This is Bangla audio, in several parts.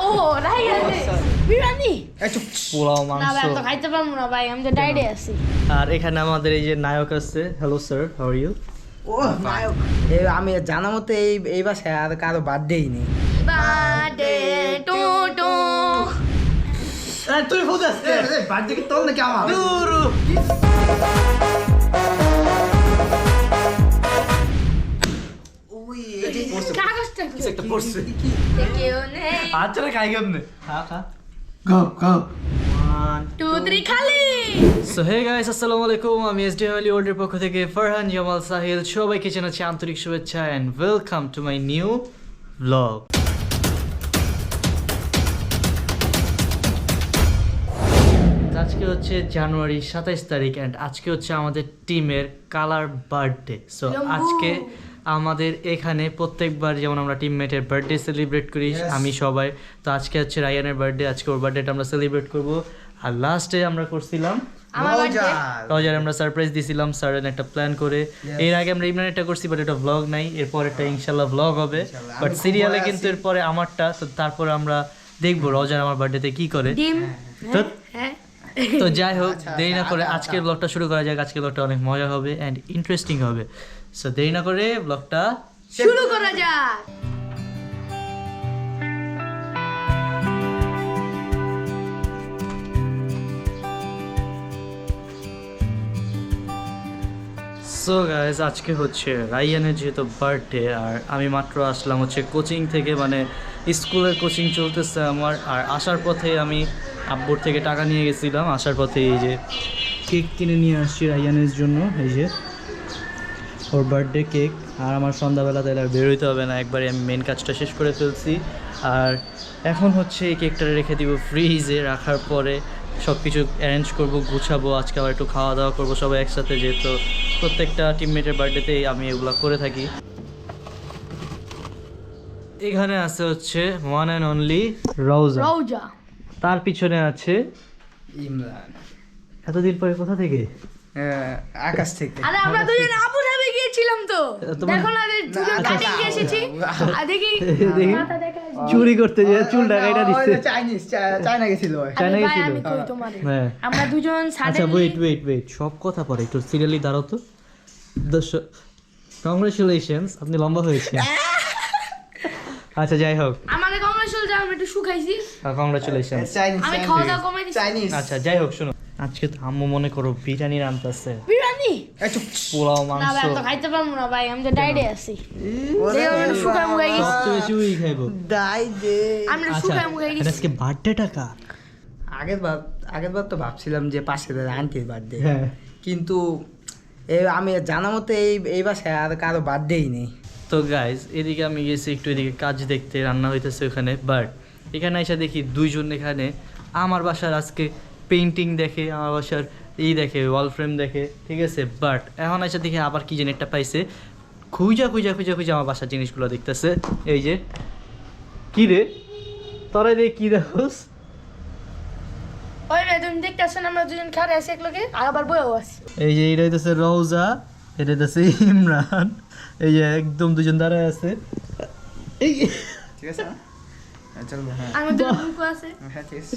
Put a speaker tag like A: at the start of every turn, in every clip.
A: ও রাইয়ান বিরিয়ানি
B: পোলাও
A: না
B: মাংস
A: ভাই আমি তো খাইতে পারবো না ভাই আমি তো ডায়েটে আছি
B: আর এখানে আমাদের এই যে নায়ক আছে hello sir how are you
C: ও নায়ক আমি জানা মতো এই বাসায় আর কারো বার্থডেই নেই
A: বার্থডে টু টু
B: তুই বুঝাস
C: বার্থডে কি তোর নাকি আমার
A: কাগজটা
B: একটা পড়ছে
A: কেউ নেই
B: আচ্ছা খাই কেমনে খা খা
C: গাও
A: 2 3 খালি
B: সো হে গাইস আসসালামু আলাইকুম আমি এসডি ফ্যামিলি ওয়ার্ল্ডের পক্ষ থেকে ফারহান জামাল সাহিল সবাইকে জানাচ্ছি আন্তরিক শুভেচ্ছা and welcome to my new vlog আজকে হচ্ছে জানুয়ারি 27 তারিখ এন্ড আজকে হচ্ছে আমাদের টিমের কালার বার্থডে সো আজকে আমাদের এখানে প্রত্যেকবার যেমন আমরা টিমমেটের বার্থডে সেলিব্রেট করি আমি সবাই তো আজকে হচ্ছে রায়ানের বার্থডে আজকে ওর বার্থডেটা আমরা সেলিব্রেট করব আর লাস্টে আমরা করছিলাম
A: আমার বার্থডে
B: রোজার আমরা সারপ্রাইজ দিছিলাম সারেন একটা প্ল্যান করে এর আগে আমরা ইমরানেরটা করছি বাট এটা ব্লগ নাই এরপর একটা ইনশাআল্লাহ ব্লগ হবে বাট সিরিয়ালে কিন্তু এরপরে আমারটা তো তারপর আমরা দেখবো রোজার আমার বার্থডেতে কি করে
A: ডিম
B: তো
A: হ্যাঁ
B: তো যাই হোক দেরি না করে আজকের ব্লগটা শুরু করা যাক আজকের ব্লগটা অনেক মজা হবে এন্ড ইন্টারেস্টিং হবে সো দেরি না করে ব্লগটা
A: শুরু করা যাক
B: সো গাইজ আজকে হচ্ছে রাইয়ানের যেহেতু বার্থডে আর আমি মাত্র আসলাম হচ্ছে কোচিং থেকে মানে স্কুলের কোচিং চলতেছে আমার আর আসার পথে আমি আব্বুর থেকে টাকা নিয়ে গেছিলাম আসার পথে এই যে কেক কিনে নিয়ে আসছি রাইয়ানের জন্য এই যে ওর বার্থডে কেক আর আমার সন্ধ্যাবেলা তাহলে আর বেরোইতে হবে না একবারে আমি মেন কাজটা শেষ করে ফেলছি আর এখন হচ্ছে এই কেকটা রেখে দিব ফ্রিজে রাখার পরে সব কিছু অ্যারেঞ্জ করবো গুছাবো আজকে আবার একটু খাওয়া দাওয়া করবো সবাই একসাথে যেহেতু প্রত্যেকটা টিমমেটের বার্থডেতেই আমি এগুলো করে থাকি এখানে আছে হচ্ছে ওয়ান অ্যান্ড অনলি রওজা
A: রওজা
B: তার পিছনে আছে
C: ইমরান
B: এতদিন পরে কোথা থেকে
C: আকাশ থেকে
A: আরে আমরা দুজন আবু ধাবি গিয়েছিলাম তো
B: তোমার-
A: দেখো না দুজন কাটিং এসেছি আর দেখি
B: দেখি।
A: মাথা দেখা
B: চুরি করতে যে চুল ঢাকাইটা দিচ্ছে
C: চাইনিজ চায়না গেছিল
B: চায়না গেছিল?
A: আমি কই তোমারে
B: হ্যাঁ
A: আমরা দুজন
B: আচ্ছা
A: সাডেনলি
B: ওয়েট সব কথা পরে একটু সিরিয়ালি দাঁড়াও তো দর্শক কংগ্রেচুলেশনস আপনি লম্বা হয়েছেন আচ্ছা যাই হোক
A: আমাদের কমার্শিয়াল যা আমি একটু শুকাইছি
B: কংগ্রেচুলেশনস
C: চাইনিজ
A: আমি খাওয়া দাওয়া কমাই দিছি
C: চাইনিজ
B: আচ্ছা যাই হোক শোনো আজকে তো আম্মু মনে করো বিরিয়ানি রান্তাছে
A: বিরিয়ানি
B: পোলাও
A: না
B: মাংস
A: ভাই আমি তো খাইতে পারবো না ভাই আমি তো ডায়েটে আছি দেখো আমি একটু শুকাই মুখাই গেছি
B: সবচেয়ে বেশি ওই খাইবো
C: ডাই দে
A: আমি একটু
B: আচ্ছা
A: শুকাই মুখাই গেছি
B: আজকে বার্থডেটা কার
C: আগের বার তো ভাবছিলাম যে পাশের আন্টির বার্থডে
B: হ্যাঁ
C: কিন্তু আমি জানা মতো এই বাসায় আর কারো বার্থডেই নেই
B: তো গাইজ এদিকে আমি গেছি একটু এদিকে কাজ দেখতে রান্না হইতেছে ওখানে বাট এখানে এসে দেখি দুইজন এখানে আমার বাসার আজকে পেইন্টিং দেখে আমার বাসার দেখে ওয়াল ফ্রেম দেখে ঠিক আছে বাট এখন এসে দেখি আবার কি যেন একটা পাইছে খুঁজা আমার বাসার জিনিসগুলো দেখতেছে এই যে কি রে তোরা দিয়ে কি দেখোস
A: ওই ভাই তুমি দেখতেছ না আমরা দুজন খারে আছি একলগে আর আবার বইও আছি
B: এই যে এটা হইতেছে রওজা এটা হইতেছে ইমরান এই যে একদম দুজন দাঁড়ায় আছে এই
C: ঠিক আছে চলবো হ্যাঁ
A: আমার দুটো বুকও আছে
C: হ্যাঁ ঠিক আছে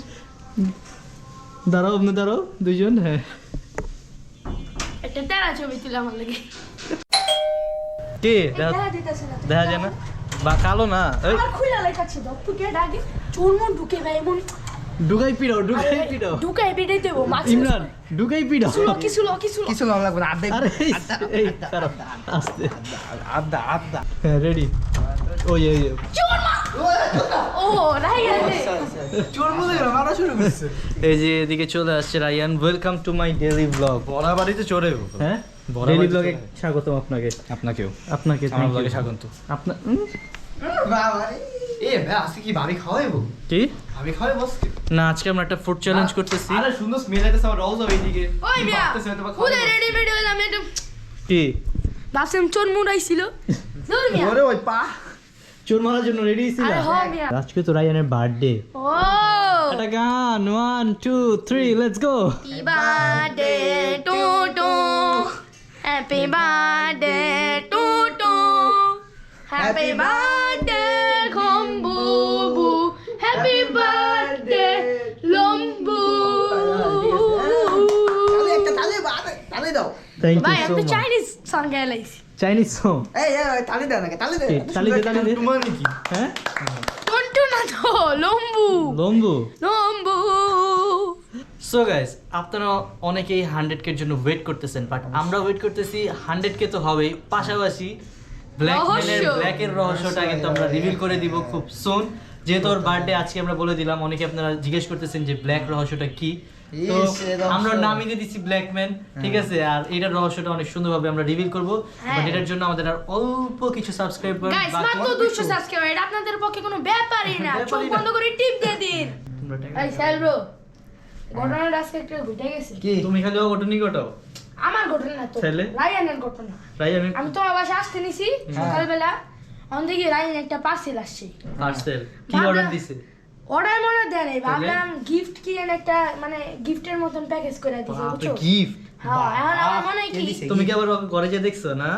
B: দাঁড়াও আপনি দাঁড়াও দুজন হ্যাঁ
A: একটা তেরা ছবি তুলে আমার লাগে
B: কে
A: দেখা দিতেছে না
B: দেখা যায় না বা কালো না এই
A: আমার খুলে লেখাচ্ছে দাও তুই ডাকে চুরমুন ঢুকে ভাই এমন
B: ঢুকাই পিড়াও
A: ঢুকাই বেড়ে দেবো মাছ
B: ইমরান ঢুকাই পিড়াও
A: কিছু
C: কিছু নাম লাগবে না আড্ডা
B: আরে এই খারাপ আস্তে
C: আড্ডা
B: হ্যাঁ রেডি ওই এই
A: ও রাইয়ান
C: চোর বলে মারা শুরু করছে
B: এই যে এদিকে চলে আসছে Ryan welcome to my daily vlog
D: বড়া বাড়িতে চড়ে
B: হ্যাঁ
D: বড়
B: ডেইলি
D: বাড়িতে
B: ব্লগে
D: চলে।
B: স্বাগতম আপনাকে
D: আপনাকেও
B: আপনাকে
D: আমার
B: thank you.
D: ব্লগে স্বাগত
B: আপনার
C: বাবা
D: এ ভাই আজকে কি ভাবি খাওয়াইবো
B: কি
D: ভাবি খাওয়াই বসকে
B: না আজকে আমরা একটা ফুড চ্যালেঞ্জ করতেছি
D: আরে সুন্দর স্মেল আইতেছে আমার রোজ এইদিকে
A: ওই মিয়া খুলে রেডি ভিডিও আমি একটু
B: কি
A: ভাবছিলাম চোর মুড়াইছিল দূর মিয়া
C: ওরে ওই পা
B: চোর মারার জন্য রেডি ছিল
A: আরে হ মিয়া
B: আজকে তো রায়ানের বার্থডে
A: ও
B: একটা গান 1 2 3 let's go
A: happy birthday to to happy birthday to to happy birthday খম্বুবু হ্যাপি
B: থ্যাংক
A: ভাই
B: ইউ
A: আমি
B: সো
A: তো
B: মাচ
A: চাইনিজ সং গাইলাইছি
B: চাইনিজ সং
C: এই তালি দে নাকি তালি দে
B: তালি দে
D: তোমার নাকি
B: হ্যাঁ
A: টন্টু না তো লম্বু
B: লম্বু
A: লম্বু
B: সো গাইস আপনারা অনেকেই 100k এর জন্য ওয়েট করতেছেন বাট আমরা ওয়েট করতেছি 100k তো হবেই পাশাপাশি
A: রহস্য।
B: ব্ল্যাকের রহস্যটা কিন্তু আমরা রিভিল করে দিব খুব সুন যেহেতু ওর বার্থডে আজকে আমরা বলে দিলাম অনেকে আপনারা জিজ্ঞেস করতেছেন যে ব্ল্যাক রহস্যটা কি তো
C: ইস, এ রহস্য।
B: আমরা নামই দিয়ে দিচ্ছি ব্ল্যাকম্যান ঠিক আছে আর এটার রহস্যটা অনেক সুন্দরভাবে আমরা রিভিল করব
A: হ্যাঁ।
B: বাট এটার জন্য আমাদের আর অল্প কিছু সাবস্ক্রাইবার
A: গাইস মাত্র 200 সাবস্ক্রাইবার এটা আপনাদের পক্ষে কোনো ব্যাপারই না চোখ
B: ব্যাপারই না।
A: বন্ধ করে টিপ দিয়ে দিন
B: তোমরা
A: এই স্যার ব্রো ঘটনাটা আজকে একটা ঘটে গেছে
C: কি
B: তুমি খালি ওটনি ঘটাও
A: আমার ঘটনা না তো
B: তাহলে?
A: রায়ানের ঘটনা
B: তাই
A: আমি তোমার বাসায় আসতে নিছি সকালবেলা অন্দিকে রায়ান একটা পার্সেল আসছে
B: পার্সেল কি
A: ভাবলাম-
B: অর্ডার দিছে
A: অর্ডার মনে দেয় নাই
B: তাহলে?
A: ভাবলাম গিফট কি যেন একটা মানে গিফটের মতন প্যাকেজ করে দিছে বুঝছো
B: গিফট
A: হ্যাঁ এখন আমার মনে হয়
C: কে
A: কি
C: দিছে?
B: তুমি কি আবার ওকে ঘরে যে দেখছো না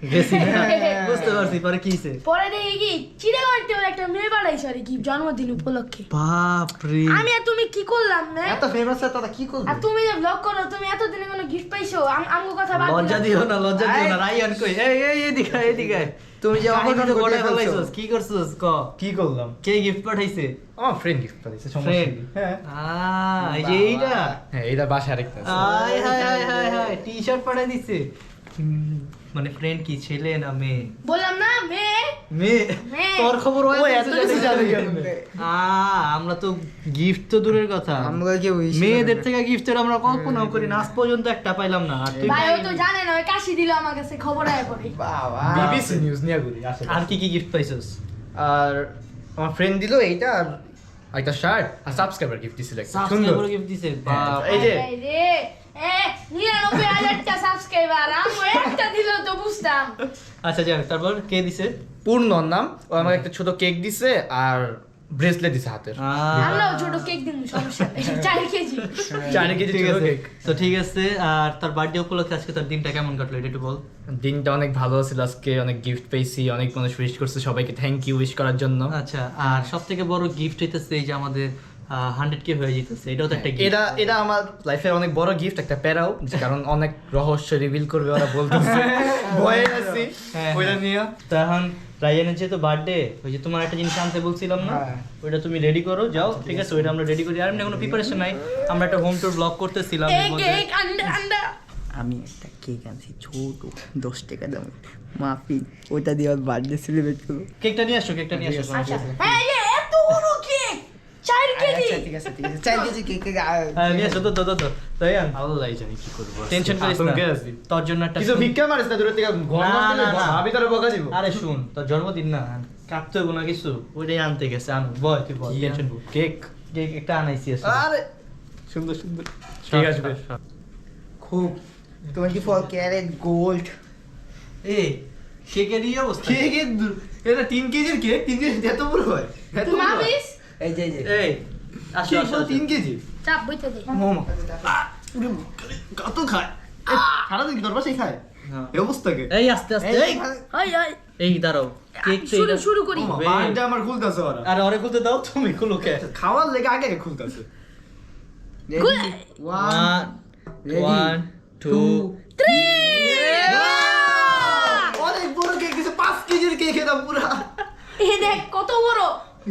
B: গেছি না বুঝতে পারছি পরে কি হইছে
A: পরে দেখি কি চিড়িয়াখানাতে ওর একটা মেয়ে বাড়াইছে আর কি জন্মদিন উপলক্ষে
B: বাপ রে
A: আমি আর তুমি কি করলাম না
C: এত ফেমাস তারা কি করবে
A: আর তুমি যে ব্লগ করো তুমি এতদিনে কোনো গিফট পাইছো আমগো কথা বাদ
B: লজ্জা
A: দিলাম।
B: দিও না লজ্জা দিও না রাইয়ান কই এই এই এদিকে আয়, এদিকে আয়।
C: তুমি যে
B: কাহিনী
C: অঘটন
B: তো
C: ঘটিয়ে
B: ঘটায়
C: ফেলছো।
B: ফেলাইছস কি করছস ক
D: কি করলাম
B: কে গিফট পাঠাইছে
D: আমার ফ্রেন্ড গিফট পাঠিয়েছে সমস্যা
B: ফ্রেন্ড
D: নেই। হ্যাঁ
B: এই যে এইটা
D: হ্যাঁ এইটার বাসায় আরেকটা আছে
B: hi hi hi hi hi T-shirt পাঠাই দিছে মানে ফ্রেন্ড কি ছেলে না মেয়ে
A: বললাম না মেয়ে
B: মেয়ে
A: মেয়ে।
B: তোর খবর
D: ও এত কিছু জানে কেমনে?
B: আমরা তো গিফট তো দূরের কথা
C: আমরা কি wish
B: মেয়েদের
C: করি না।
B: থেকে গিফটের আমরা কল্পনাও করি না আজ পর্যন্ত একটা পাইলাম না আর তুই
A: ভাই ও তো জানে না ওই কাশি দিল আমার কাছে খবর আয় পড়ে
C: বাবা
D: বিবিসি নিউজ নিয়ে ঘুরি আসে
B: আর কি কি গিফট পাইছস
D: আর আমার ফ্রেন্ড দিল এইটা আর একটা শার্ট আর সাবস্ক্রাইবার গিফট দিছিল একটা সুন্দর
B: সাবস্ক্রাইবার গিফট দিছে বাপ
D: এই যে
A: এই রে এ 99,000টা সাবস্ক্রাইবার আমি একটা দিলেও তো বুঝতাম
B: আচ্ছা যাক তারপর কে দিছে
D: পূর্ণ নাম ও আমাকে একটা ছোট কেক দিছে আর ব্রেসলেট দিছে হাতের
A: আমরাও ছোট কেক দিন সমস্যা নেই 4 কেজি
D: 4 কেজি
B: ঠিক
D: ছোট
B: আছে
D: কেক
B: তো ঠিক আছে আর তার বার্থডে উপলক্ষে আজকে তার দিনটা কেমন কাটলো এটা একটু বল
D: দিনটা অনেক ভালো ছিল আজকে অনেক গিফট পেয়েছি অনেক মানুষ উইশ করছে সবাইকে থ্যাংক ইউ উইশ করার জন্য
B: আচ্ছা আর সব থেকে বড় গিফট হইতেছে এই যে আমাদের 100k হয়ে যেতেছে এটাও তো একটা gift।
D: এটা এটা আমার লাইফের অনেক বড় গিফট একটা প্যারাও কারণ অনেক রহস্য রিভিল করবে ওরা বলতেছে ভয়ে আছি
B: হ্যাঁ,
D: ওইটা
B: হ্যাঁ।
D: নিয়ে
B: তো এখন রায়ানের যেহেতু বার্থডে ওই যে তোমার একটা জিনিস আনতে বলছিলাম না
C: হ্যাঁ।
B: ওইটা তুমি রেডি করো যাও ঠিক আছে ওইটা আমরা রেডি করি আর এমনি কোনো প্রিপারেশন নাই আমরা একটা হোম ট্যুর ব্লগ করতেছিলাম এর
A: এই
B: মধ্যে।
A: কেক আন্ডা
C: আমি একটা কেক আনছি ছোট 10 টাকা দামের মাফি ওইটা দিয়ে বার্থডে সেলিব্রেট করবো
B: কেকটা নিয়ে আসো কেকটা নিয়ে আসো
A: আচ্ছা হ্যাঁ এই যে এত বড় কেক 4 কেজি
C: আচ্ছা ঠিক আছে ঠিক আছে 4 কেজি কেক
B: হ্যাঁ নিয়ে আসো তো রায়ান
D: আল্লাহ জানি কি করব
B: টেনশন করিস না
D: আতঙ্কে আছি
B: তোর জন্য একটা
D: কিছু ভিক্ষা মারিস না দূরে থেকে ঘর
B: না, না, না।
D: ভাবি তোরে বকা দিব
B: আরে শুন তোর জন্মদিন না কাটতে হইব না কিছু ওইটাই আনতে গেছে আনো বয় তুই বল টেনশন
D: কেক
B: কেক একটা আনাইছি আসলে।
D: আরে সুন্দর সুন্দর ঠিক আসবে
C: খুব 24 ক্যারেট গোল্ড
B: এই কেকের এই অবস্থা
D: কেক এটা 3 কেজির কেক 3 কেজি এত বড় হয় এত
A: তুই
D: বড় হয়?
A: মাপিস
C: এই যে
B: এই আসো
D: কেক
B: আসো,
D: বল
B: আসো।
D: 3 কেজি
A: চাপ বইতে দে
D: মোমো কত খায় সারা দিন দরবার সেই খায়
B: হ্যাঁ।
D: এই অবস্থা কে
B: এই আস্তে আস্তে এই
A: ওই ওই
B: এই দাঁড়াও কেক তো
A: শুরু
B: এটা-
A: শুরু করি
B: Wait.
D: বাড়িটা আমার খুলতেছে ওরা
B: আরে ওরে খুলতে দাও তুমি খুলো কে
D: খাওয়ার লেগে আগে আগে খুলতেছে
A: খুলে।
B: 1
C: Ready?
B: 1 2
D: অনেক বড় কেক দিছে 5 কেজির কেক এটা পুরা
A: এই দেখ কত বড়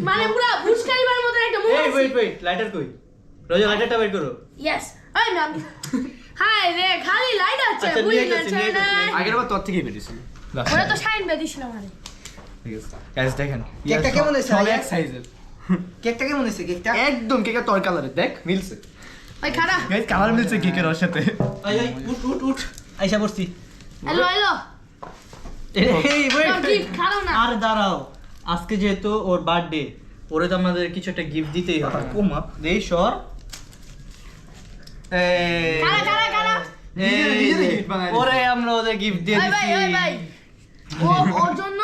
A: মানে পুরো বুঝকাইবার মতো একটা মুখ
B: এই ওয়েট লাইটার কই রোজা লাইটারটা বের করো
A: ইয়েস এই ম্যাম হাই রে খালি লাইট আছে
B: আচ্ছা,
A: বুঝলি
B: নিয়ে
A: না
B: গেছি, নিয়ে গেছি।
D: আগের বার তোর থেকেই বেরিয়েছিল
A: ওরা তো শাইন বেদিস না মানে
D: ঠিক আছে গাইস দেখেন
C: কেকটা কেমন হয়েছে?
D: সব এক সাইজের
C: কেকটা কেমন হয়েছে কেকটা
D: একদম কেকের তোর কালারের দেখ মিলছে
A: ওই খারা
D: গাইস কালার মিলছে কেকের ওর সাথে
B: এই এই উঠ আইসা পড়ছি
A: হ্যালো হ্যালো
B: এই ওয়েট
A: গিফট খাও না
B: আর দাঁড়াও আজকে যেহেতু ওর বার্থডে ওরে তো আমাদের কিছু একটা গিফট দিতেই হবে কোমা দেই সর এই
A: খারা খারা খারা
D: নিজেরই gift বানায় দিছে।
B: ওরে আমরা ওদের গিফট দিয়ে
A: ওই ভাই
B: দিছি
A: ওই ভাই ওর জন্য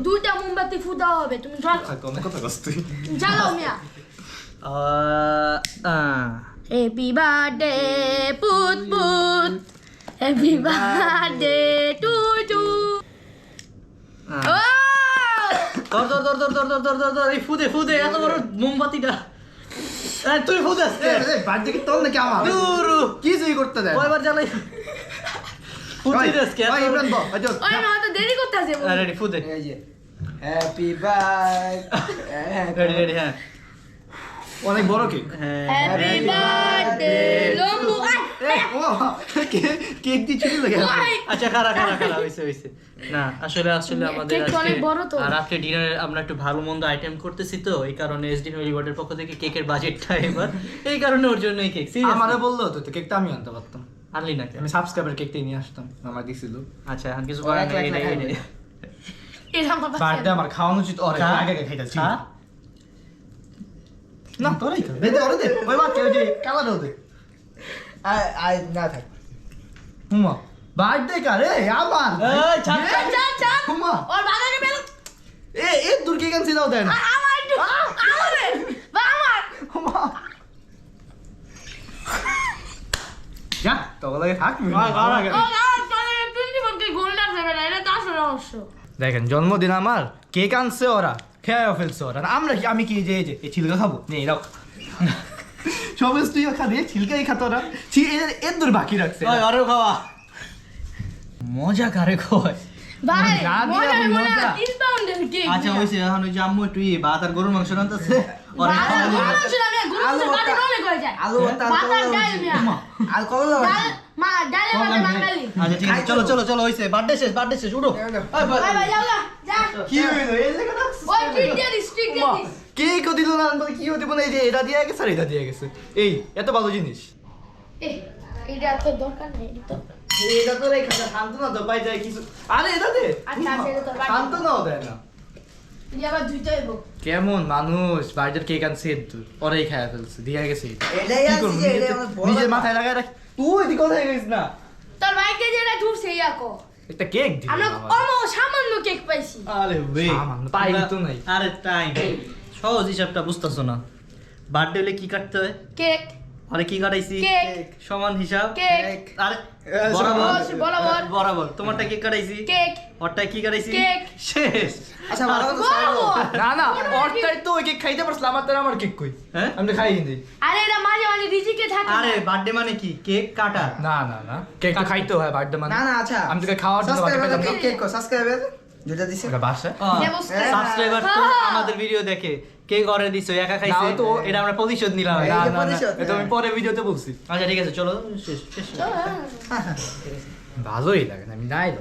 A: দুইটা মোমবাতি ফুটা হবে তুমি
D: কোন কথা কস তুই
A: জ্বালাও মিয়া
B: আহ, আহ।
A: হ্যাপি বার্থডে পুত পুত হ্যাপি বার্থডে টু টু ও
B: ধর ধর ধর ধর ধর ধর ধর ধর ধর এই ফুদে ফুদে এত বড় মোমবাতিটা তুই ফুদাস
D: বার্থডে কেক তোর নাকি আমার
B: দুরু
D: কিছুই করতে দেয়
B: কয়বার জ্বালাই ফুদিস কে
D: ওই ইমরান বল আজ
A: ওই না তো দেরি করতেছে
B: রেডি ফুদে
C: এই যে হ্যাপি বার্থডে
B: রেডি রেডি হ্যাঁ
D: অনেক বড় কেক
A: হ্যাপি বার্থডে লম্বু
D: ও কেক দি ছিল লাগে
B: আচ্ছা খারা হইছে না আসলে আমাদের
A: কেকটা অনেক বড় তো।
B: আর রাতে ডিনারে আমরা একটু ভালো মন্দ আইটেম করতেছি তো এই কারণে এসডি ফ্যামিলি বোর্ডের পক্ষ থেকে কেকের বাজেটটা এবার এই কারণে ওর জন্য এই কেক
D: আমারে বললো তো কেকটা আমি আনতে পারতাম
B: আনলি না কেন?
D: আমি সাবস্ক্রাইবার কেকটাই নিয়ে আসতাম আমার দিছিল
B: আচ্ছা এখন কিছু করার নেই এটাই
A: এটা আমার
D: বার্থডে আমার খাওয়ানো উচিত ওরে
B: খা।
D: আগে আগে খাইতাছি
B: হ্যাঁ
D: না তোরাই খা দে ওরে দে ওই বাচ্চা ওই যে কালা দে
C: আই না থাক
D: হুমা বার্থডে কারে আমার
B: এই ছাড়
A: চা
D: হুমা
A: ওর বাগানে বেল
D: এ দূর কেক আনছি দাও দেন
A: আমার একটু আমারে বা আমার
D: হুমা যা তো লাগে থাক
A: ও না তোরে 24 কে গোল না যাবে না এটা তো আসল রহস্য
D: দেখেন জন্মদিন আমার কেক আনছে ওরা খেয়ে ফেলছে ওরা আমরা কি আমি কি যে এই ছিলকা খাবো নেই দাও সব তুই খা দিয়ে ছিলকাই খাতো ওরা এর দূর বাকি রাখছে
B: ওই আরো খাওয়া মজা কারে কয়
A: ভাই
D: না দিয়া
A: মজা মজা
D: মজা।
A: 3 পাউন্ডের কেক
B: আচ্ছা হইছে এখন ওই যে আম্মু একটু ভাত আর গরুর মাংস রান্তাছে ওরে
C: আলু ভর্তা। আলু ভর্তা আর কলা
A: ডাল
C: আর কলা
A: মা ডালের মধ্যে বাঙালি
B: আচ্ছা ঠিক আছে চলো হইছে বার্থডে শেষ উঠো
A: ভাই ভাই যাও যা
D: কি হইলো এই জায়গা না
A: ওই স্ট্রিট দিয়ে
D: কেক দিল না বলে কি হতে বলে এই যে এটা দিয়ে গেছে আর এটা দিয়ে গেছে এই এত ভালো জিনিস
A: এটা তো দরকার নেই এটা তো
D: এটা তো রেখে শান্ত না তো পাই যায় কিছু আরে এটা দে
A: আচ্ছা, আচ্ছা, এটা তো বাকি।
D: শান্ত নাও দেয় না
A: এটা আবার ধুইতে হইব
D: কেমন মানুষ বার্থডে কেক আনছে ওরাই খায় ফেলছে দিয়ে গেছে
C: এটাই
D: কি
C: আনছি
D: করবো
C: যে, এটাই আমার বড়
D: নিজের
C: ব্যাপার।
D: মাথায় লাগায় রাখ তুই এদিকে কোথায় গেছিস না
A: তোর ভাইকে যেটা ধুরছে ইয়াকো
D: একটা কেক দিবি
A: আমরা সামান্য কেক পাইছি
B: আরে ওয়ে
D: সামান্য, পাই তো নাই।
B: আরে তাই সহজ হিসাবটা বুঝতাছো না বার্থডে হলে কি কাটতে হয়
A: কেক
B: আরে কি কাটাইছি
A: কেক।
B: সমান হিসাব
A: কেক
B: আরে
A: বরাবর।
B: বরাবর তোমারটা কি কাটাইছি
A: কেক
B: ওরটা কি কাটাইছি
A: কেক।
B: শেষ
C: আচ্ছা ভালো কথা
A: বরাবর।
D: না না ওরটাই তো ওই কেক খাইতে পারছিলাম আমার তার আমার কেক কই
B: হ্যাঁ?
D: আমি তো খাই কিন্তু
A: আরে এটা মাঝে মাঝে রিজিকে থাকে না।
B: আরে বার্থডে মানে কি কেক কাটা
D: না না না কেক তো খাইতে হয় বার্থডে মানে
C: না না আচ্ছা
D: আমি তোকে খাওয়ার জন্য বাকি
C: সাবস্ক্রাইবার
D: পেতাম না।
C: কেক কো সাবস্ক্রাইবার যেটা দিছে
D: ওটা বাসা
B: সাবস্ক্রাইবার তো
A: হ্যাঁ।
B: আমাদের ভিডিও দেখে কে করে দিছো একা খাইছে
D: না, তো
B: এটা আমরা প্রতিশোধ নিলাম
C: এই
D: না
C: যে
D: না, না
C: প্রতিশোধ,
D: এটা আমি
C: হ্যাঁ।
D: পরে ভিডিওতে বলছি
B: আচ্ছা ঠিক আছে চলো শেষ শেষ
D: ভালোই লাগে না আমি নাই তো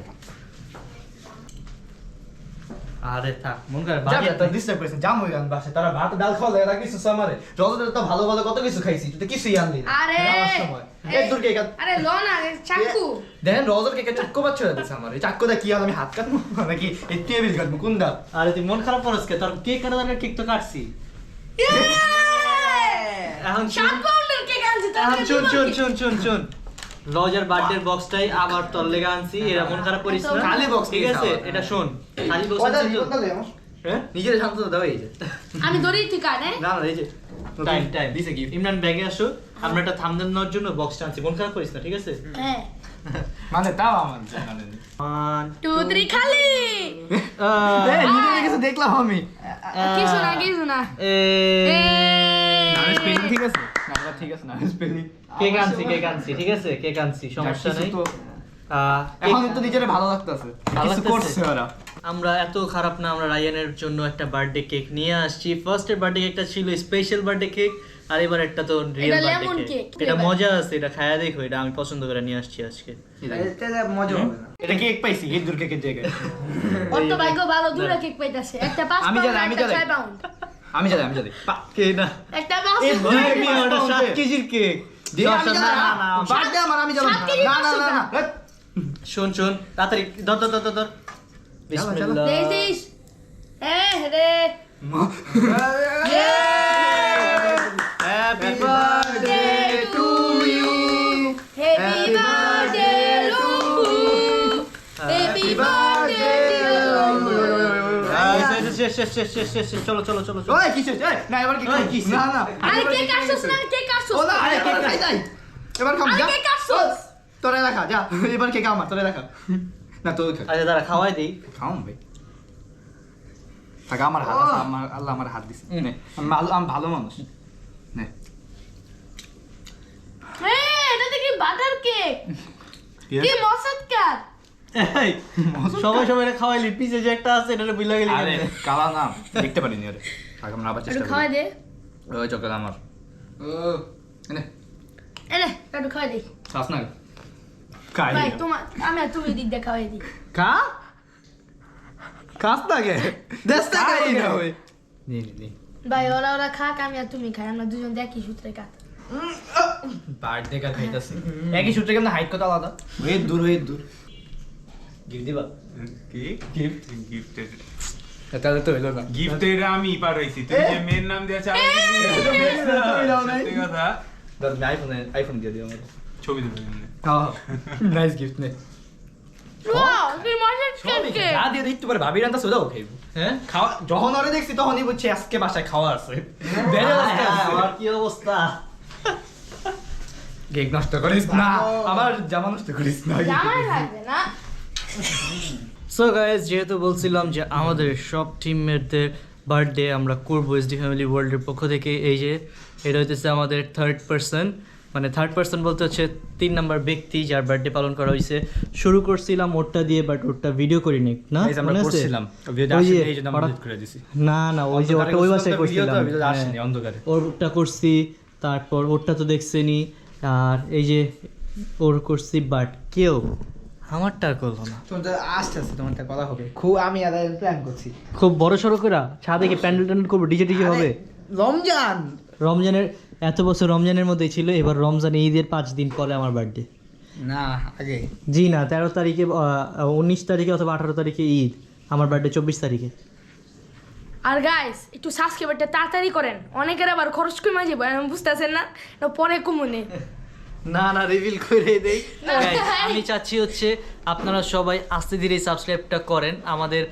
B: আরে থাক মন করে
D: যাবে
B: বাড়ি
D: তো ডিস্টার্ব করেছেন জাম হয়ে গান বাসে তারা ভাত ডাল খাওয়া লাগে না কিছু সামারে যতটা তো ভালো ভালো কত কিছু খাইছি তুই তো কিছুই আনলি না
A: আরে
D: যাওয়ার সময় এই দূর কেক
A: আরে লন আরে চাকু
D: দেখেন রোজার কেকে চাক্কো বাচ্চা দিছে আমার এই চাক্কোটা কি আর আমি হাত কাটবো নাকি এই টেবিল কাটবো কোন দাঁত
B: আরে তুই মন খারাপ করছ কে তোর কেক কাটা দরকার কেক তো কাটছি এখন
A: 7 পাউন্ডের কেক আনছি
B: এখন শুন লজার বার্থডে বক্সটাই আবার তোর লেগে আনছি এরা মন খারাপ করিস না
D: খালি box
B: ঠিক
D: নিয়ে
B: আছে
D: যাওয়া।
B: এটা শোন খালি বক্স
D: কয়টা
B: আনছি তো?
D: রিপোর্ট দাও
B: হ্যাঁ
D: নিজের শান্ত দাও এই যে
A: আমি দড়ি ঠিক আছে
D: না না এই যে
B: টাইম দিছে গিফট ইমরান ব্যাগে আসো আমরা একটা থাম্বনেল নেওয়ার জন্য বক্সটা আনছি মন খারাপ করিস না ঠিক আছে
A: হ্যাঁ
D: মানে তাও আমার জানেন
A: 2 3 খালি
D: এই নিজে কিছু দেখলাম আমি
A: কিছু না
B: এ
D: না স্পেলিং ঠিক আছে না এবার ঠিক আছে না স্পেলিং
B: কেক আনছি ঠিক আছে কেক আনছি সমস্যা নাই
D: তো
B: আহ,
D: এখন
B: কেক-
D: তো নিজের ভালো লাগতেছে
B: ভালো
D: কিছু
B: লাগতেছে?
D: করছে ওরা
B: আমরা এত খারাপ না আমরা রায়ানের জন্য একটা বার্থডে কেক নিয়ে আসছি ফার্স্টের বার্থডে কেকটা ছিল স্পেশাল বার্থডে কেক আর এবার একটা তো রিয়েল
A: এটা
B: বার্থডে
A: lemon
B: কেক
A: cake।
B: এটা মজা আছে এটা খায়া দেখো এটা আমি পছন্দ করে নিয়ে আসছি আজকে
C: এটা মজা হবে না
D: এটা কেক পাইছি এই দূর কেকের জায়গায়
A: অত ভাগ্য ভালো দুটো কেক পাইতাছে একটা 5
D: আমি
A: পাউন্ড
D: জানি, আমি
A: একটা
D: জানি।
A: 6 পাউন্ড
D: আমি জানি
B: কে না
A: একটা
B: এই
A: 5
B: ভাই
A: পাউন্ড
B: ওটা 7 কেজির কেক
D: যে আমি জানি না বার্থডে আমার আমি জানি
A: 7 কেজি
D: না না
A: 500
D: না না
A: গ্রাম।
B: শোন তাড়াতাড়ি ধর বিসমিল্লাহ
A: দেশ রে
B: happy
A: birthday to you happy birthday লুকু হ্যাপি বার্থডে
B: শেষ চলো
D: ওই কিসে এই না এবার কি
B: ওই, কিসে?
D: না না
A: আরে কেক কাটছস না কেক কাটছস
D: ও না আরে কেক খাই যাই এবার খাম
A: আরে
D: যা
A: কেক কাটছস
D: তোরে রাখা যা এবার কেক আমার তোরে রাখা না তো খা
B: আচ্ছা দাঁড়া খাওয়াই দিই
D: খাও ভাই থাকা আমার হাত আছে আমার আল্লাহ আমার হাত দিছে নে আমি ভালো মানুষ নে
A: কি মসৎকার
B: এই সবাই সবাই খাওয়াইলি পিছে যে একটা আছে এটা বিলা গেলি
D: আরে কালা না দেখতে পারিনি আরে আগে আমরা আবার
A: একটু
D: চেষ্টা
A: খাওয়াই
D: করি
A: দে
D: ওই চকলেট আমার ও এনে
A: এনে একটু খাওয়াই দে
D: খাস না খাই
A: ভাই তোমার আমি আর তুমি দিক দিয়ে খাওয়াই দিই
D: খা খাস না কে দেশ না খাই না ওই নি নি
A: ভাই ওরা খাক আমি আর তুমি খাই আমরা দুজন দেখি সূত্রে কাট
D: বার্থডে কা খাইতাছি একই সূত্রে কেমন হাইট কত আলাদা ওই দূর
B: গিফট দিবা
E: কি গিফট গিফটের
D: তাহলে তো হইলো না
E: গিফটের আমি পাঠাইছি তুই যে মেয়ের নাম দিয়েছ আমি সত্যি কথা
D: দাদা আইফোন দিয়ে দিও আমাকে
E: ছবি দেবো এমনি।
D: হ্যাঁ নাইস গিফট নে
A: ওয়াও তুই মসৎকার কে
D: যা দিয়ে একটু পরে ভাবি রান্না সোদাও খাইবো হ্যাঁ খাওয়া যখন ওরে দেখছি তখনই বুঝছি আজকে বাসায় খাওয়া আছে বেড়ে অবস্থা আছে
B: আমার কি অবস্থা
D: কেক নষ্ট করিস না আমার জামা নষ্ট করিস না
A: জামাই লাগবে না
B: সো গাইস যেহেতু বলছিলাম যে আমাদের সব টিমমেটদের বার্থডে আমরা করবো এসডি ফ্যামিলি ওয়ার্ল্ডের পক্ষ থেকে এই যে এটা হইতেছে আমাদের থার্ড পার্সন মানে থার্ড পার্সন বলতে হচ্ছে 3 নম্বর ব্যক্তি যার বার্থডে পালন করা হয়েছে শুরু করছিলাম ওরটা দিয়ে বাট ওরটা ভিডিও করিনি না
D: গাইস আমরা
B: মনে আছে?
D: করছিলাম ভিডিও
B: ওই যে
D: আসলে এই জন্য আমরা
B: হঠাৎ-
D: ডিলিট করে দিছি
B: না ওই যে ওটা ওই বাসায়
D: ভিডিও তো
B: করছিলাম
D: ভিডিও আসেনি
B: হ্যাঁ।
D: অন্ধকারে
B: ওরটা করছি তারপর ওরটা তো দেখছেনি আর এই যে ওর করছি বাট কেউ আমারটা আর করলো না
C: তোমাদের আসতেছে তোমারটা কথা হবে খুব আমি আর প্ল্যান করছি
B: খুব বড় সড়ো করে ছাদে কি প্যান্ডেল ট্যান্ডেল করবো ডিজে টিজে হবে
C: রমজান
B: রমজানের এত বছর রমজানের মধ্যেই ছিল এবার রমজান ঈদের 5 দিন পরে আমার বার্থডে
C: না আগে
B: জি না 13 তারিখে 19 তারিখে অথবা 18 তারিখে ঈদ আমার বার্থডে 24 তারিখে
A: আর গাইস একটু সাবস্ক্রাইবারটা তাড়াতাড়ি করেন অনেকের আবার খরচ কমে যাবে আমি বুঝতেছেন না এটা পরে কমুনে
B: না রিভিল করে দেই Guys, আমি চাচ্ছি হচ্ছে আপনারা সবাই আস্তে ধীরে সাবস্ক্রাইবটা করেন আমাদের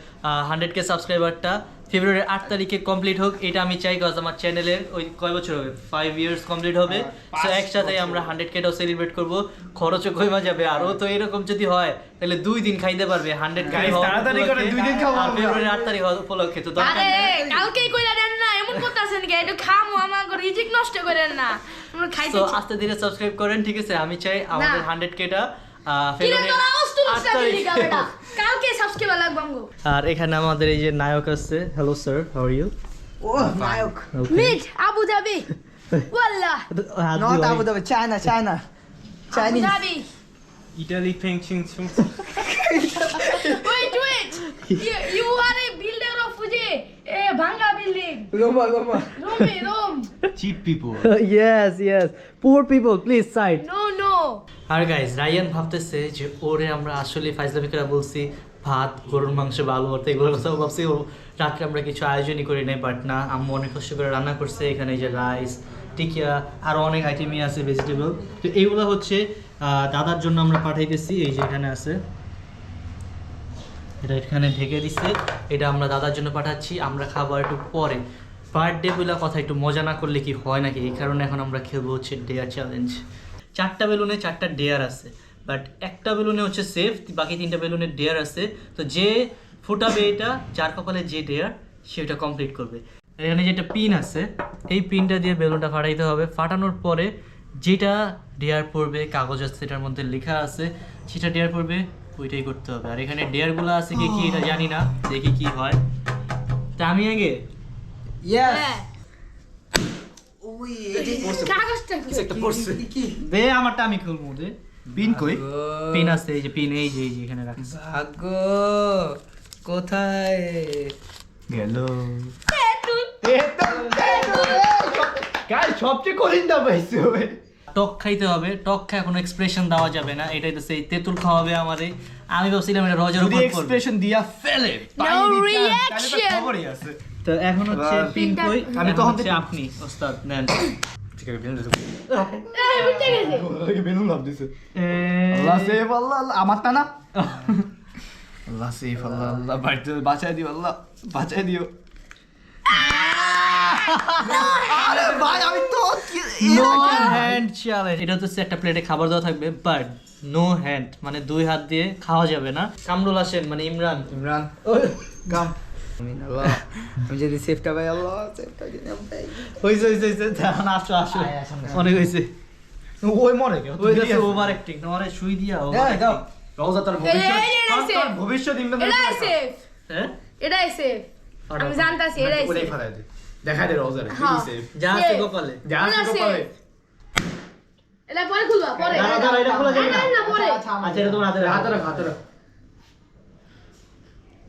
B: 100k সাবস্ক্রাইবারটা ফেব্রুয়ারির 8 তারিখে কমপ্লিট হোক এটা আমি চাই কাজ আমার চ্যানেলের ওই কয় বছর হবে 5 ইয়ার্স কমপ্লিট হবে সো একসাথে আমরা 100kটাও সেলিব্রেট করব খরচও কমে যাবে আরও তো এরকম যদি হয় তাহলে 2 দিন খাইতে পারবে 100k
D: Guys, তাড়াতাড়ি করে 2 দিন খাবো আমরা।
B: ফেব্রুয়ারির 8 তারিখ উপলক্ষে তো দরকার
A: আরে
B: নেই
A: কালকেই কইরা দেন না এমন করতেছেন কি একটু খামো আমাকে রিজিক নষ্ট করেন না আমরা খাইতে
B: সো আস্তে ধীরে সাবস্ক্রাইব করেন ঠিক আছে আমি চাই আমাদের 100kটা
A: কিরে তোরা
B: ফেব্রুয়ারি
A: অস্তুল
B: 8 তারিখ
A: বেটা কালকে সাবস্ক্রাইবার লাগবে আমগো
B: আর এখানে আমাদের এই যে নায়ক আছে hello sir how are you
C: ও নায়ক
A: মিট আবু ধাবি ওয়াল্লাহ
C: not Abu Dhabi China
A: Abu
C: Chinese
A: Dhabi
E: Italy ফেংশিং
A: wait you are a builder of যে ভাঙ্গা building
C: Roma
A: Rome
E: cheap people
B: yes poor people please side
A: no
B: আর গাইস রায়ান ভাবতেছে যে ওরে আমরা আসলে ফাইজলামি করে বলছি ভাত গরুর মাংস বালু ভর্তা এগুলোর কথা ভাবছি ও রাত্রে আমরা কিছু আয়োজনই করি নাই বাট না আম্মু অনেক কষ্ট করে রান্না করছে এখানে এই যে রাইস টিকিয়া আরও অনেক আইটেমই আছে ভেজিটেবল তো এইগুলো হচ্ছে দাদার জন্য আমরা পাঠাইতেছি এই যে এখানে আছে এটা এখানে ঢেকে দিচ্ছে এটা আমরা দাদার জন্য পাঠাচ্ছি আমরা খাবো একটু পরে বার্থডে বলে কথা একটু মজা না করলে কি হয় নাকি এই কারণে এখন আমরা খেলবো হচ্ছে ডেয়ার চ্যালেঞ্জ 4টা বেলুনে 4টা ডেয়ার আছে বাট একটা বেলুনে হচ্ছে সেফ বাকি 3টা বেলুনে ডেয়ার আছে তো যে ফুটাবে এটা যার কপালে যে ডেয়ার সেটা কমপ্লিট করবে এখানে যেটা পিন আছে এই পিনটা দিয়ে বেলুনটা ফাটাইতে হবে ফাটানোর পরে যেটা ডেয়ার পড়বে কাগজ আছে সেটার মধ্যে লেখা আছে সেটা ডেয়ার পড়বে ওইটাই করতে হবে আর এখানে ডেয়ারগুলো আছে কি কি এটা জানি না দেখি কি হয় তা আমি আগে
C: ইয়েস
A: হ্যাঁ
C: ওই
A: কাগজটা কি?
B: একটা পড়ছে
C: কি
B: দে আমারটা আমি খুলবো দে
D: পিন কই
B: পিন আছে এই যে পিন এই যে এখানে রাখছি
C: ভাগ্য কোথায়
D: গেল
A: তেঁতুল।
D: গাইস সবচেয়ে কঠিন দাম পাইছে ওই
B: টক খাইতে হবে টক খায় কোনো এক্সপ্রেশন দেওয়া যাবে না এটাই তো সেই তেঁতুল খাওয়াবে আমারে আমি ভাবছিলাম এটা রজার
D: যদি
B: উপর করবে
D: এক্সপ্রেশন দিয়া ফেলে
A: No reaction.
D: খবরই আছে
B: তো এখন হচ্ছে
D: এবার
B: পিন
A: পিনটা-
B: কই
D: আমি
B: এখন
D: তখন
B: হচ্ছে
D: থেকে-
B: আপনি ওস্তাদ নেন
D: ঠিক আছে বেলুন
A: এই, বুঝতে গেছি।
D: দিছে বেলুন লাভ দিছে আল্লাহ সেফ আল্লাহ আমারটা না আল্লাহ সেফ আল্লাহ আল্লাহ বাঁচাই দিও আল্লাহ বাঁচাই দিও আরে ভাই আমি তো
B: নো হ্যান্ড চ্যালেঞ্জ এটা হচ্ছে একটা প্লেটে খাবার দেওয়া থাকবে বাট নো হ্যান্ড মানে 2 হাত দিয়ে খাওয়া যাবে না কামরুল হাসেন মানে ইমরান
C: ইমরান কাম আমিন আল্লাহ আমি যদি সেফটা পাই আল্লাহ সেফটা যদি আমি পাই
B: হইছে এখন আসো
C: আয়, আসুন, আসুন।
B: অনেক হইছে
D: ওই মরে কেউ
B: ওই কাছে ওভার অ্যাক্টিং তোমারে শুই দিয়া
D: হ্যাঁ দাও
B: ওভার
D: রওজা তোর
A: এই যে, এই যে,
D: ভবিষ্যৎ
A: এই যে।
D: তোর ভবিষ্যৎ ইমরান
A: এটাই সেফ,
B: হ্যাঁ
A: এটাই সেফ। আমি জানতাছি এটাই
D: ওটাই
A: সেফ।
D: ফালাই দে দেখাই দে রওজা রে
A: হ্যাঁ।
D: সেফ
B: যা আছে কপালে
D: যা আছে
A: ওটা
D: কপালে
A: safe। এটা পরে খুলবা, পরে।
B: দাঁড়া, এটা খোলা যাবে না।
A: না, পরে।
B: আচ্ছা এটা তোমার হাতে রাখো।
D: হাতে রাখ হাতে রাখ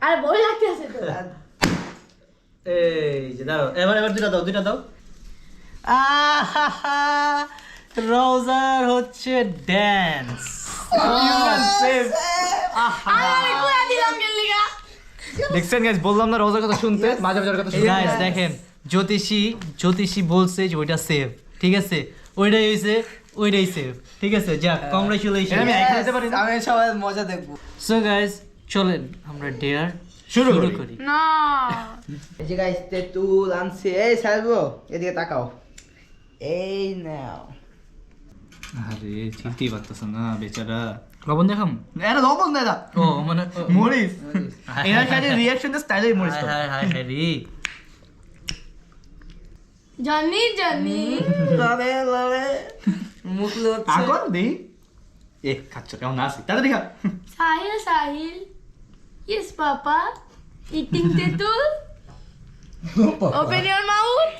A: আরে ভয় লাগতেছে তো।
B: এই যে দাও এবার দুইটা দাও আহা রোজার হচ্ছে ড্যান্স
D: ইমরান সেফ
A: আরে আমি খুলে দিলাম কেন লিগা?
D: দেখছেন গাইস বললাম না রওজার কথা শুনতে মাঝে মাঝে কথা শুনতে
B: গাইস দেখেন জ্যোতিষী বলছে যে ওইটা সেভ ঠিক আছে ওইটাই সেভ ঠিক আছে যাক কংগ্রাচুলেশন
D: এটা আমি একা যেতে পারি না
C: আমি সবাই মজা দেখবো।
B: সো গাইস চলেন আমরা ডেয়ার
D: শুরু
B: করি
A: না।
C: এই যে গাইস তেঁতুল আনছে, এই সালবো এদিকে তাকাও, এই নাও।
D: আরে চিনতেই পারতেছ না বেচারা
B: লবণ দেখাম
D: এটা লবণ না এটা
B: ও মানে
D: মরিস এর কাছে রিঅ্যাকশন স্টাইলে মরিস
B: হাই রে
A: জানি
C: লবে লবে মুখ লড়ছে।
D: আগর দেই এ খাচ্ছ কেমন আসি তাড়াতাড়ি খা
A: Sahil yes papa eating tetul open your mouth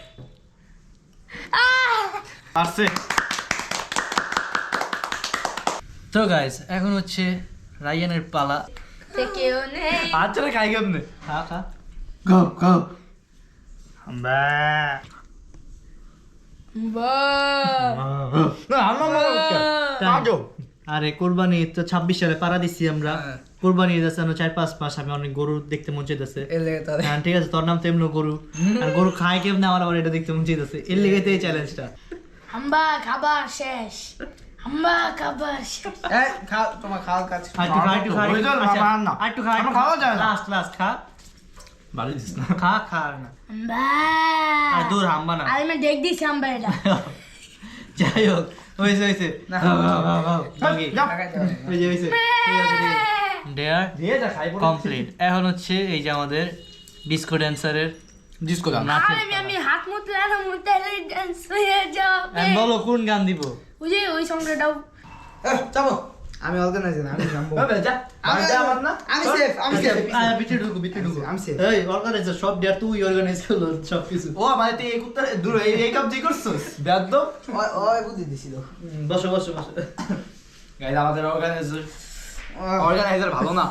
D: আসছে
B: তো গাইস এখন হচ্ছে রায়ানের পালা
A: কেউ নেই
D: আচ্ছা খাই কেমনে
B: খা
D: গো গো আমরা
A: বাহ
D: না আমরা কাজো
B: আরে কোরবানি ঈদ তো 26 সালে পাড়া দিছি আমরা কোরবানি ঈদ আছে 4-5 মাস আমি অনেক গরু দেখতে মন চাইতেছে
C: এই লেগে তাহলে
B: হ্যাঁ ঠিক আছে তোর নাম তো এমনি গরু আর গরু খায় কেমনে আমার আবার এটা দেখতে মন চাইতেছে এর লেগে তো এই চ্যালেঞ্জটা
A: হাম্বা খাবার শেষ হাম্বা খাবার শেষ
C: এই খাও, তোমার খাওয়ার কাজ।
B: আরেকটু খা
D: ওই জন্য
B: আচ্ছা,
D: আমার না।
B: আরেকটু খা
D: আমার খাওয়া যায় না।
B: লাস্ট খা
D: বাড়ি দিস না
B: খা আর না
A: হাম্বা
B: আর দূর হাম্বা না
A: আমি দেখ দিছি হাম্বা এটা
B: যাই হোক হয়েছে
D: যাও।
B: হয়েছে ডেয়ার
D: দিয়ে যা খাই বলে
B: কমপ্লিট এখন হচ্ছে এই যে আমাদের ডিসকো ড্যান্সারের
D: ডিসকো দাও
B: নাচের
A: আমি হাত মুতলে না মুতলে ডান্স হয়ে যাবে
B: পালা। বলো কোন গান দিব
A: ওই যে ওই সংটাটাও
C: যাবো, আমি অর্গানাইজার, আমি জানবো।
D: যা
C: আমি
D: আমার না
C: আমি সেফ, আমি সেফ।
B: ভিতরে ঢুকু
C: আমি safe।
B: এই অর্গানাইজার সব ডেয়ার তুই অর্গানাইজ করলো সব কিছু
D: ও মানে তুই এই কুত্তার দূর এই কাপ জি করছস বেদ্য
C: ওই বুদ্ধি দিছিল।
B: বসো
D: গাইস আমাদের অর্গানাইজার ভালো না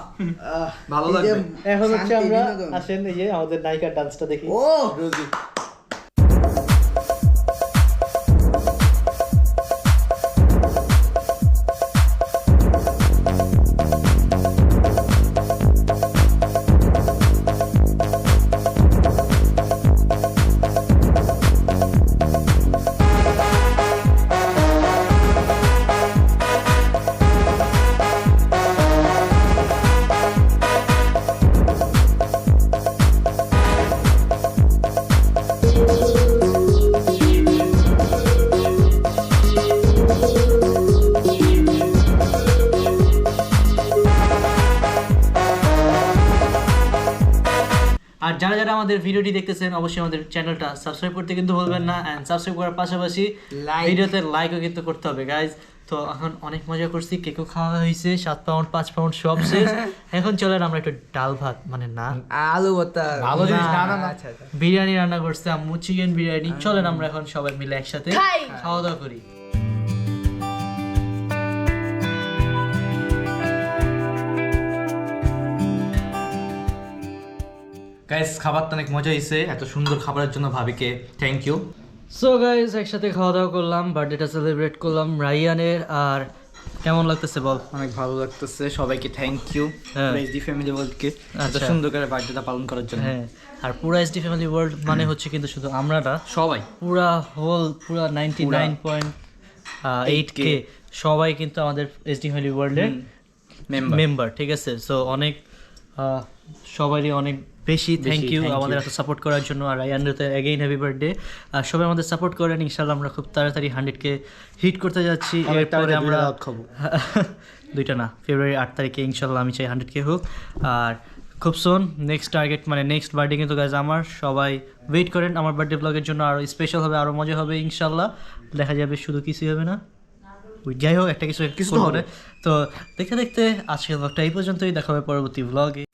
D: ভালো
C: এই যে
D: লাগবে।
B: এখন হচ্ছে
C: শান্তি,
B: আমরা
C: বিনোদন।
B: আসেন এই যে আমাদের নায়িকার ডান্সটা দেখি
C: ও
B: রোজি আর যারা আমাদের ভিডিওটি দেখতেছেন অবশ্যই আমাদের চ্যানেলটা সাবস্ক্রাইব করতে কিন্তু ভুলবেন না এন্ড সাবস্ক্রাইব করার পাশাপাশি
C: Like.
B: ভিডিওতে লাইকও কিন্তু করতে হবে গাইজ তো এখন অনেক মজা করছি কেকও খাওয়া হয়েছে 7 পাউন্ড 5 পাউন্ড সব শেষ এখন চলেন আমরা একটু ডাল ভাত মানে না
C: আলু ভর্তা।
D: ভালো জিনিস, না, না, না।
C: আচ্ছা আচ্ছা।
B: বিরিয়ানি রান্না করছে আম্মু চিকেন বিরিয়ানি চলেন আমরা এখন সবাই মিলে একসাথে
A: খাই।
B: খাওয়া দাওয়া করি
D: গাইস খাবারটা অনেক মজা হয়েছে এত সুন্দর খাবারের জন্য ভাবিকে থ্যাংক ইউ
B: সো গাইজ একসাথে খাওয়া দাওয়া করলাম বার্থডেটা সেলিব্রেট করলাম রাইয়ানের আর কেমন লাগতেছে বল
C: অনেক ভালো লাগতেছে, সবাইকে থ্যাংক ইউ
B: হ্যাঁ।
C: এসডি ফ্যামিলি ওয়ার্ল্ডকে এত
B: আচ্ছা।
C: সুন্দর করে বার্থডেটা পালন করার জন্য।
B: হ্যাঁ আর পুরা এসডি ফ্যামিলি ওয়ার্ল্ড মানে হচ্ছে কিন্তু শুধু আমরা না
C: সবাই
B: পুরা 99.8k সবাই কিন্তু আমাদের এসডি ফ্যামিলি ওয়ার্ল্ডের
C: মেম্বার।
B: মেম্বার ঠিক আছে সো অনেক সবারই অনেক বেশি থ্যাংক ইউ
C: thank you.
B: আমাদের এত সাপোর্ট করার জন্য আর আইয়ানতে এগেইন হ্যাপি বার্থডে আর সবাই আমাদের সাপোর্ট করেন ইনশাআল্লাহ আমরা খুব তাড়াতাড়ি 100k হিট করতে যাচ্ছি
C: অনেক
B: এরপরে
C: তাড়াতাড়ি
B: আমরা
C: দুইটা খাবো।
B: দুইটা না ফেব্রুয়ারি 8 তারিখে ইনশাআল্লাহ আমি চাই 100k হোক আর খুব সোন নেক্সট টার্গেট মানে নেক্সট বার্থডে কিন্তু গাইজ আমার সবাই ওয়েট করেন আমার বার্থডে ব্লগের জন্য আরও স্পেশাল হবে আরও মজা হবে ইনশাআল্লাহ দেখা যাবে শুধু কিছুই হবে না যাই হোক একটা কিছু
D: কিছু
B: করবো
D: হবে।
B: রে। তো দেখতে দেখতে আজকের ব্লগটা এই পর্যন্তই, দেখা হবে পরবর্তী ব্লগে।